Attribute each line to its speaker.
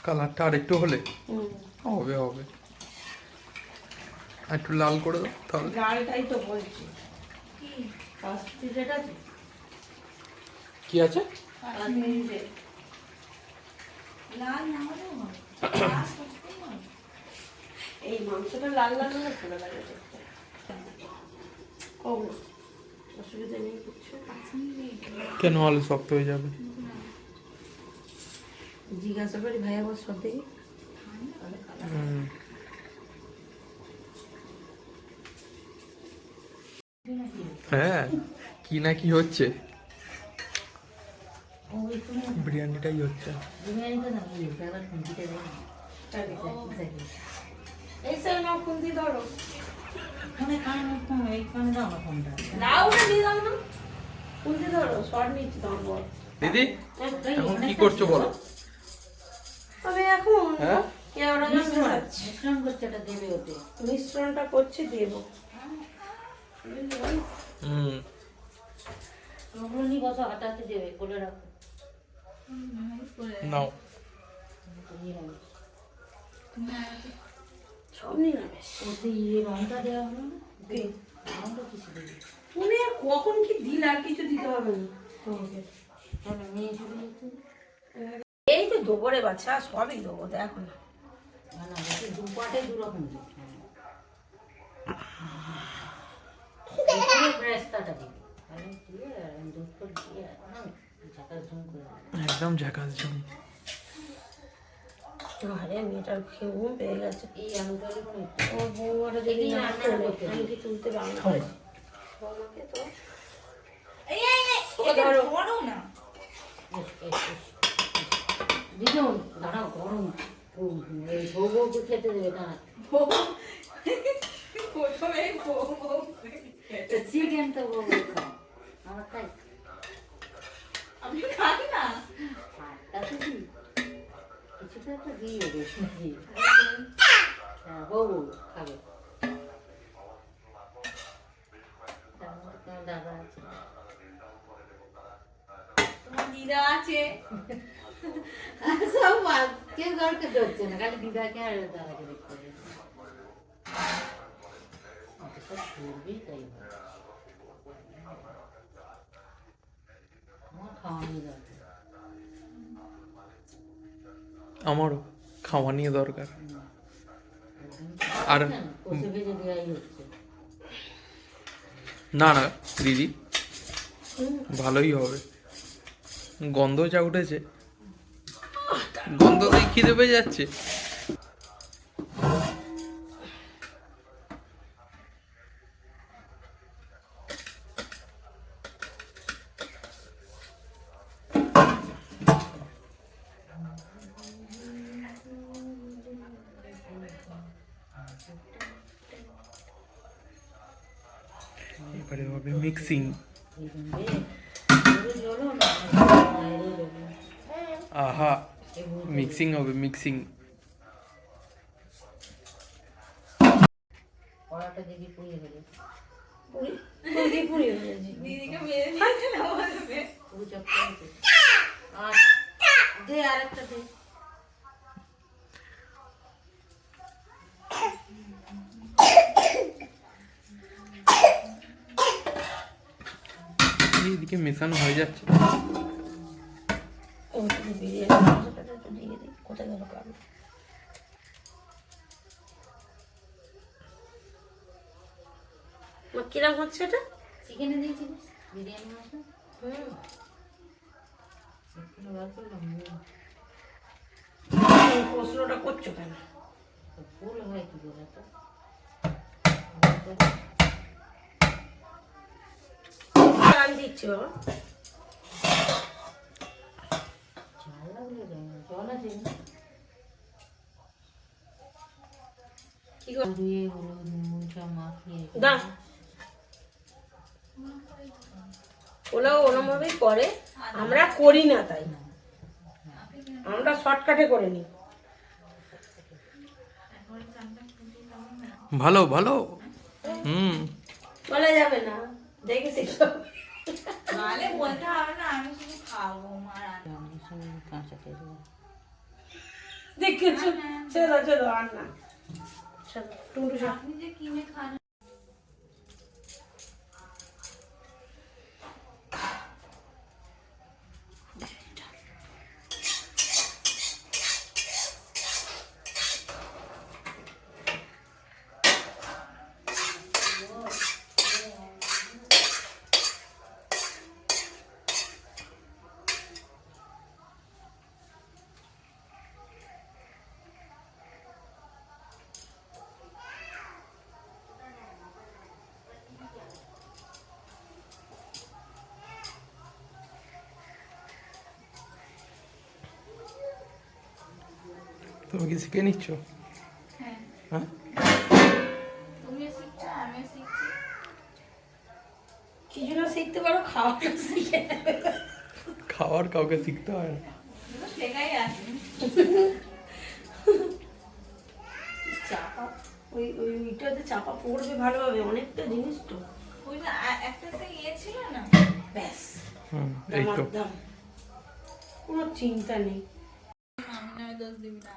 Speaker 1: কালারটা আরেকটু হলে হবে হবে, একটু লাল করে দাও তাহলে।
Speaker 2: লালটাই তো বলছি। কি কাশ্মীরি রেড আছে?
Speaker 1: কি আছে?
Speaker 2: কাশ্মীরি রেড। লাল না হলেও হবে। লাল করতেই হবে। এই মাংসটা লাল লাল হলে ভালো লাগে দেখতে। কম অসুবিধা নেই কিছু।
Speaker 1: কেন আলু শক্ত হয়ে যাবে?
Speaker 2: জিজ্ঞাসা করি ভাই আবার সব দেখি।
Speaker 1: হ্যাঁ, কি না কি হচ্ছে, বিরিয়ানিটাই হচ্ছে।
Speaker 2: এই স্যার নাও খুন্তি ধরো। খুন্তি ধরো, শর্ট নিচ্ছি তোমার বল।
Speaker 1: দিদি এখন কি করছো বলো?
Speaker 2: আমি এখন
Speaker 1: হ্যাঁ,
Speaker 2: কেওড়া জল মেশাচ্ছি। মিশ্রণ করছে, এটা দেবে ওতে। মিশ্রণটা করছি, দেবো। ওগুলো নিয়ে বসো, হাতাতে দেবে, বলে রাখো।
Speaker 1: নাও।
Speaker 2: সব নিরামিষ। ওতে রংটা দেওয়া হলো না? রংটা কিছু দেবে। তুমি আর কখন কি দিলে, আর কিছু দিতে হবে না তোমাকে। এই তো দুপুরে বাচ্চা সবই দেবো, দেখো না। দুপাটে দুরকম
Speaker 1: একদম ঝাকাস ঝুম।
Speaker 2: আরে মেয়েটার খেয়ে ঘুম পেয়ে গেছে। এই আলুটা ও বৌমাটা দেখি না তোলে, আমি কি তুলতে পারবো বৌমাকে তো। ধরো না দিদুন, দাঁড়াও গরম। এই বউ বউকে খেতে দেবে না। চিকেন তো বউ খাও, আমার খাই। আমি খাই না। কিছুটা একটা দিয়ে বেশি দিয়ে। হ্যাঁ, বউ খাবে। দাদা আছে, তোমার দিদা আছে। সব কেউ কাউকে ধরছে না, খালি দিদাকে আর দাদাকে দেখতে হবে। সব করবেই তাই আমার খাওয়া নিয়ে দরকার।
Speaker 1: আমারও খাওয়া নিয়ে দরকার। আর না না দিদি, ভালোই হবে। গন্ধ যা উঠেছে, গন্ধতেই খিদে পেয়ে যাচ্ছে। এবারে হবে মিক্সিং। আহা, মিক্সিং হবে মিক্সিং।
Speaker 2: কড়াটা দেখি পুড়িয়ে গেলে পুড়িয়ে গেছে দিদিকে মেরে দিয়েছে না বলবে পুরো চক্কর। আর দে আরেকটা দে।
Speaker 1: এদিকে মেশানো হয়ে যাচ্ছে।
Speaker 2: ও তুমি বিরিয়ানি মশলাটা একটু দিয়ে দিই, কোথায় গেল কালো? কিরম হচ্ছে এটা? চিকেনে দিয়েছিলিস বিরিয়ানি মশলা? প্রশ্নটা করছো কেন? ভুল হয় কি বলে তো? দিচ্ছি বাবা। জল আছে কি দিয়ে হলুদ মরিচ মাখিয়ে দাও। ওরাও ওরমভাবেই করে, আমরা করি না, তাই আমরা শর্টকাটে করে নিই।
Speaker 1: ভালো ভালো।
Speaker 2: বলা যাবে না, দেখেছি
Speaker 3: নালে বলতে হবে না, আমি শুধু খাবো। মার কাঁচা তেল
Speaker 2: দেখেছো? চলো চলো আর না, চলো টুন্টু চলো।
Speaker 3: আপনি যে কিনে খান
Speaker 1: তুমি কি শিখে নিচ্ছ?
Speaker 3: হ্যাঁ
Speaker 1: হ্যাঁ,
Speaker 3: তুমিও শিখছো আমিও শিখছি
Speaker 2: কি জন্য শিখতে পারো? খাওয়াটা শিখে নেবে।
Speaker 1: খাওয়ার কাউকে শিখতে হয় না।
Speaker 3: এগুলো শেখাই আছে
Speaker 2: চাপা ওই ওই ওইটাতে চাপা পড়বে ভালোভাবে, অনেকটা জিনিস তো।
Speaker 3: ওই না একটা সে ইয়ে ছিল না
Speaker 2: ব্যাস
Speaker 1: এই তো
Speaker 2: দাম, কোনো চিন্তা নেই।
Speaker 3: আমি নয় দোষ দিবি না